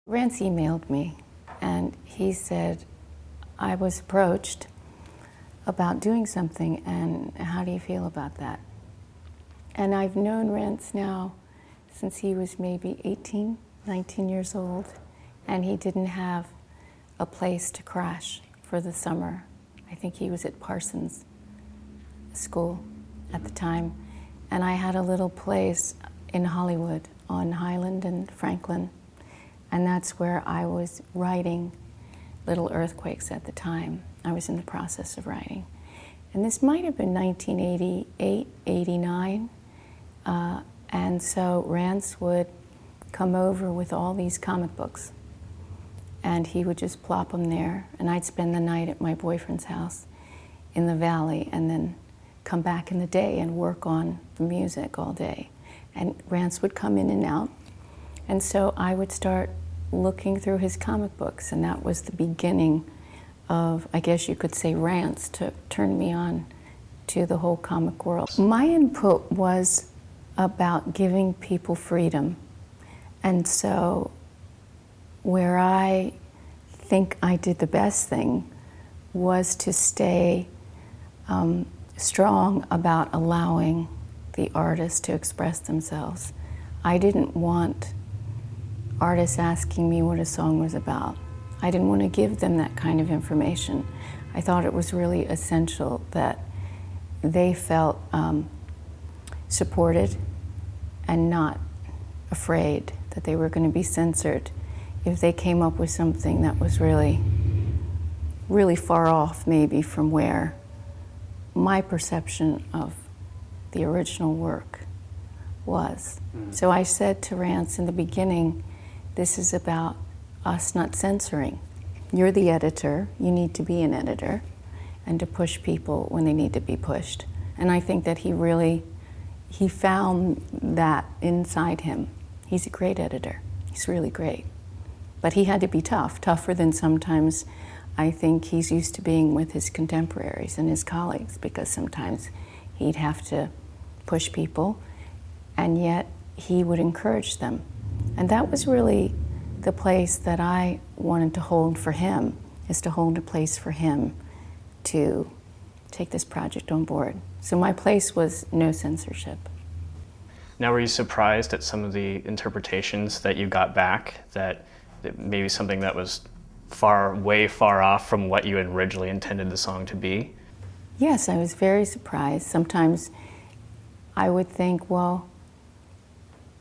Rance emailed me and he said, I was approached about doing something and how do you feel about that? And I've known Rance now since he was maybe 18, 19 years old, and he didn't have a place to crash for the summer. I think he was at Parsons School at the time, and I had a little place in Hollywood on Highland and Franklin, and that's where I was writing Little Earthquakes at the time. I was in the process of writing. And this might have been 1988, 89. And so Rance would come over with all these comic books. And he would just plop them there. And I'd spend the night at my boyfriend's house in the valley and then come back in the day and work on the music all day. And Rance would come in and out. And so I would start looking through his comic books, and that was the beginning of, I guess you could say, Rance to turn me on to the whole comic world. My input was about giving people freedom. And so where I think I did the best thing was to stay strong about allowing the artists to express themselves. I didn't want artists asking me what a song was about. I didn't want to give them that kind of information. I thought it was really essential that they felt supported and not afraid that they were going to be censored if they came up with something that was really, really far off maybe from where my perception of the original work was. So I said to Rance in the beginning, this is about us not censoring. You're the editor, you need to be an editor, and to push people when they need to be pushed. And I think that he found that inside him. He's a great editor, he's really great. But he had to be tough, tougher than sometimes I think he's used to being with his contemporaries and his colleagues, because sometimes he'd have to push people, and yet he would encourage them. And that was really the place that I wanted to hold for him, is to hold a place for him to take this project on board. So my place was no censorship. Now, were you surprised at some of the interpretations that you got back, that maybe something that was way far off from what you had originally intended the song to be? Yes, I was very surprised. Sometimes I would think, well,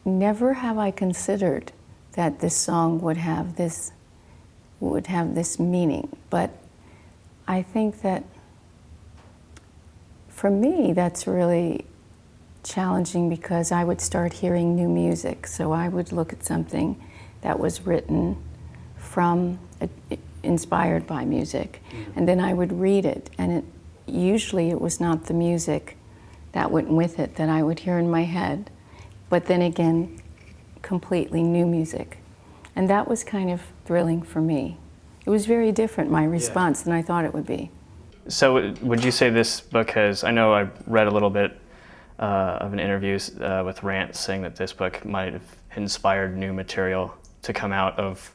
never have I considered that this song would have this meaning. But I think that for me, that's really challenging, because I would start hearing new music. So I would look at something that was written inspired by music, and then I would read it, and usually it was not the music that went with it that I would hear in my head, but then again, completely new music. And that was kind of thrilling for me. It was very different, my response, than I thought it would be. So would you say this book has, I know I read a little bit of an interview with Rance saying that this book might have inspired new material to come out of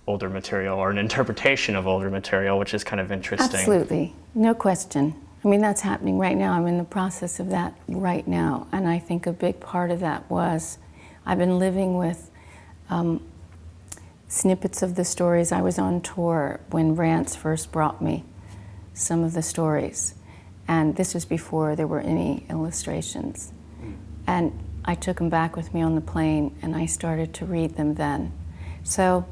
older material, or an interpretation of older material, which is kind of interesting. Absolutely, no question. I mean, that's happening right now. I'm in the process of that right now. And I think a big part of that was I've been living with snippets of the stories. I was on tour when Rance first brought me some of the stories. And this was before there were any illustrations. And I took them back with me on the plane, and I started to read them then. So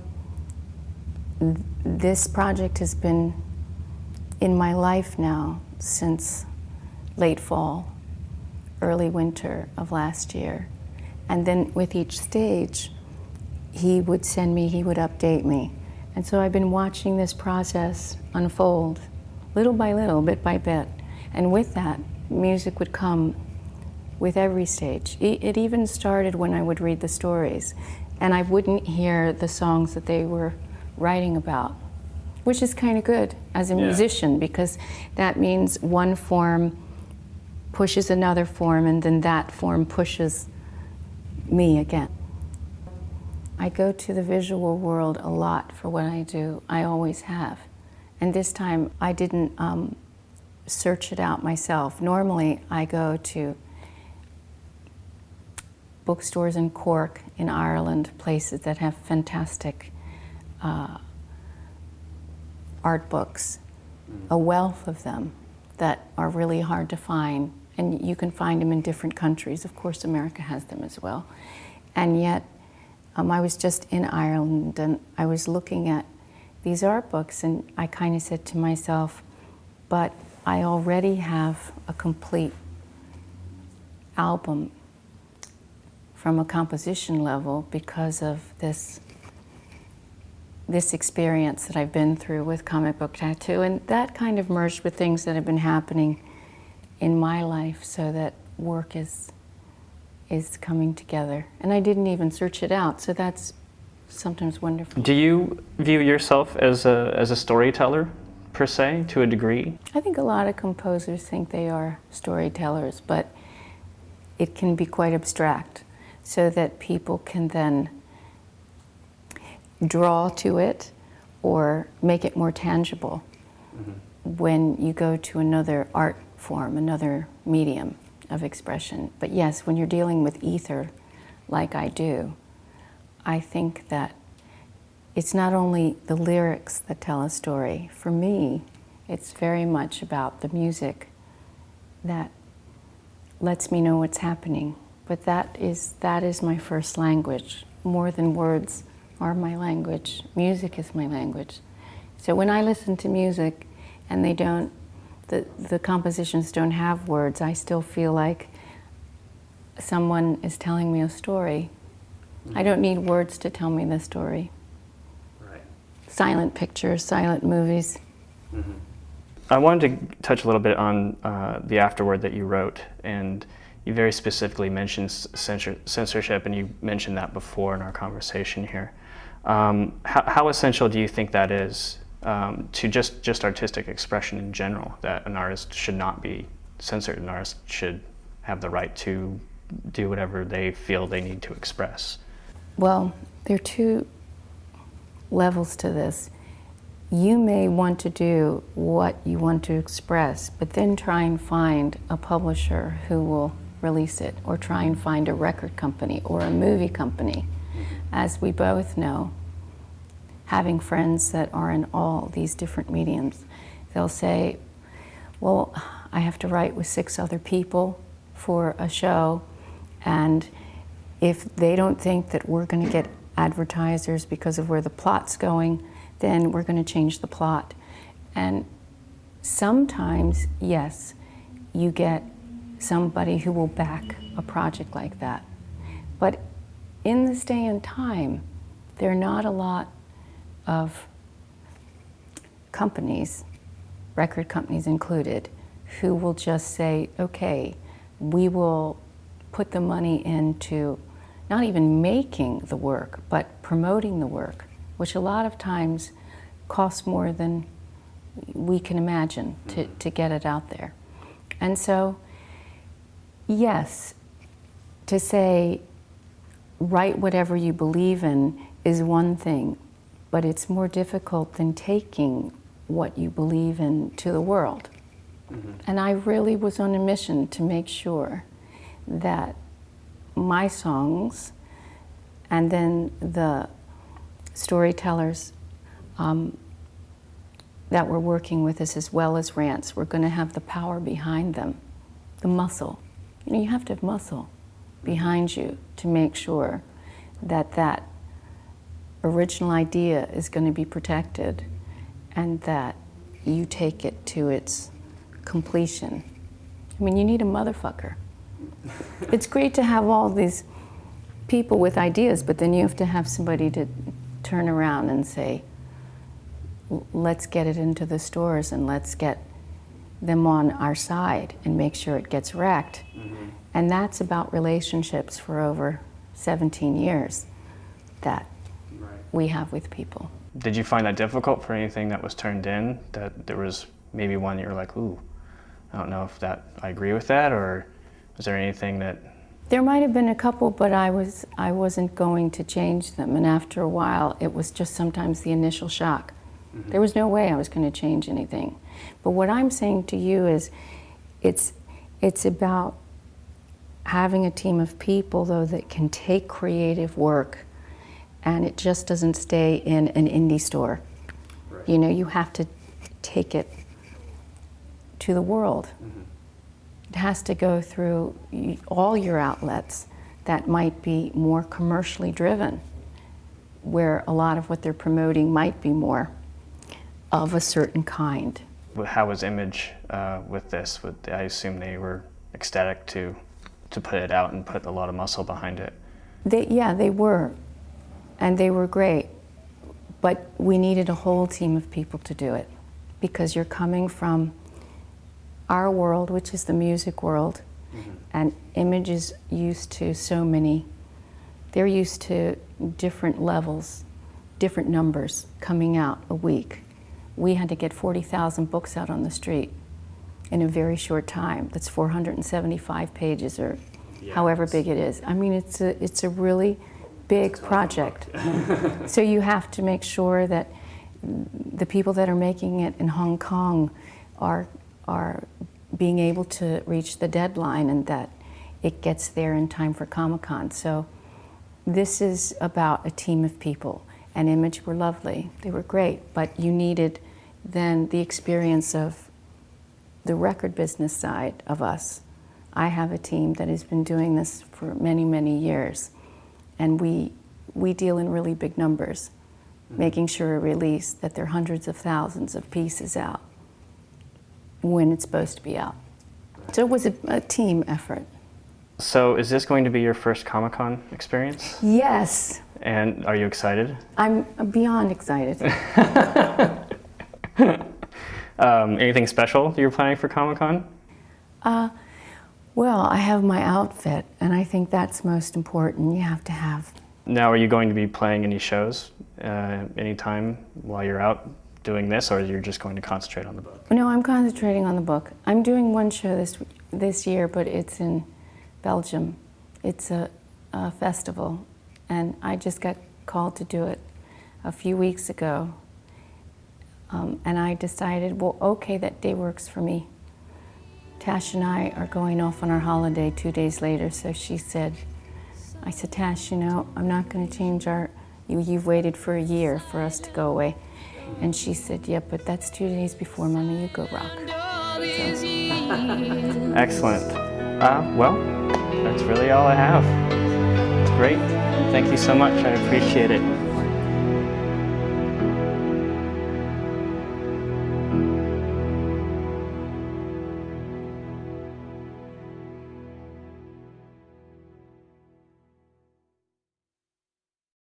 this project has been in my life now since late fall, early winter of last year. And then with each stage, he would update me. And so I've been watching this process unfold, little by little, bit by bit. And with that, music would come with every stage. It even started when I would read the stories, and I wouldn't hear the songs that they were writing about, which is kind of good as a musician, because that means one form pushes another form, and then that form pushes me again. I go to the visual world a lot for what I do. I always have. And this time I didn't search it out myself. Normally I go to bookstores in Cork, in Ireland, places that have fantastic art books, a wealth of them that are really hard to find. And you can find them in different countries. Of course, America has them as well. And yet, I was just in Ireland and I was looking at these art books and I kind of said to myself, but I already have a complete album from a composition level because of this experience that I've been through with comic book tattoo. And that kind of merged with things that have been happening in my life so that work is coming together. And I didn't even search it out, so that's sometimes wonderful. Do you view yourself as a storyteller, per se, to a degree? I think a lot of composers think they are storytellers, but it can be quite abstract, so that people can then draw to it or make it more tangible when you go to another art form, another medium of expression. But yes, when you're dealing with ether, like I do, I think that it's not only the lyrics that tell a story. For me, it's very much about the music that lets me know what's happening. But that is my first language. More than words are my language. Music is my language. So when I listen to music and the compositions don't have words, I still feel like someone is telling me a story. I don't need words to tell me the story. Right. Silent pictures, silent movies. I wanted to touch a little bit on the afterword that you wrote, and you very specifically mentioned censorship, and you mentioned that before in our conversation here. How essential do you think that is to just artistic expression in general, that an artist should not be censored, an artist should have the right to do whatever they feel they need to express? Well, there are two levels to this. You may want to do what you want to express, but then try and find a publisher who will release it, or try and find a record company or a movie company. As we both know, having friends that are in all these different mediums, they'll say, well, I have to write with 6 other people for a show, and if they don't think that we're going to get advertisers because of where the plot's going, then we're going to change the plot. And sometimes, yes, you get somebody who will back a project like that. But in this day and time, there are not a lot of companies, record companies included, who will just say, okay, we will put the money into not even making the work, but promoting the work, which a lot of times costs more than we can imagine to get it out there. And so, yes, to say, write whatever you believe in is one thing, but it's more difficult than taking what you believe in to the world. And I really was on a mission to make sure that my songs and then the storytellers that we're working with us, as well as Rance, we're going to have the power behind them, the muscle. You know, you have to have muscle behind you to make sure that that original idea is going to be protected and that you take it to its completion. I mean, you need a motherfucker. It's great to have all these people with ideas, but then you have to have somebody to turn around and say, let's get it into the stores and let's get them on our side and make sure it gets wrecked. And that's about relationships for over 17 years that we have with people. Did you find that difficult for anything that was turned in, that there was maybe one that you're like, ooh, I don't know if I agree with that, or was there anything that... There might have been a couple, but I wasn't going to change them. And after a while, it was just sometimes the initial shock. Mm-hmm. There was no way I was going to change anything. But what I'm saying to you is, it's about having a team of people, though, that can take creative work, and it just doesn't stay in an indie store. Right. You know, you have to take it to the world. Mm-hmm. It has to go through all your outlets that might be more commercially driven, where a lot of what they're promoting might be more of a certain kind. How was Image with this? I assume they were ecstatic to put it out and put a lot of muscle behind it. They were, and they were great, but we needed a whole team of people to do it, because you're coming from our world, which is the music world, mm-hmm. and Image is used to they're used to different levels, different numbers coming out a week. We had to get 40,000 books out on the street in a very short time. That's 475 pages, or however big it is. I mean, it's a really big project. So you have to make sure that the people that are making it in Hong Kong are being able to reach the deadline, and that it gets there in time for Comic-Con. So this is about a team of people, and Image were lovely. They were great, but you needed then the experience of the record business side of us. I have a team that has been doing this for many, many years, and we deal in really big numbers, making sure a release that there are hundreds of thousands of pieces out when it's supposed to be out. So it was a team effort. So is this going to be your first Comic-Con experience? Yes. And are you excited? I'm beyond excited. Anything special you're planning for Comic-Con? Well, I have my outfit, and I think that's most important. You have to have. Now, are you going to be playing any shows anytime while you're out doing this, or you're just going to concentrate on the book? No, I'm concentrating on the book. I'm doing one show this year, but it's in Belgium. It's a festival, and I just got called to do it a few weeks ago. And I decided, well, okay, that day works for me. Tash and I are going off on our holiday 2 days later, so I said, Tash, you know, I'm not going to change you've waited for a year for us to go away. And she said, yeah, but that's 2 days before Mommy, you go rock. So. Excellent. Well, that's really all I have. It's great. Thank you so much. I appreciate it.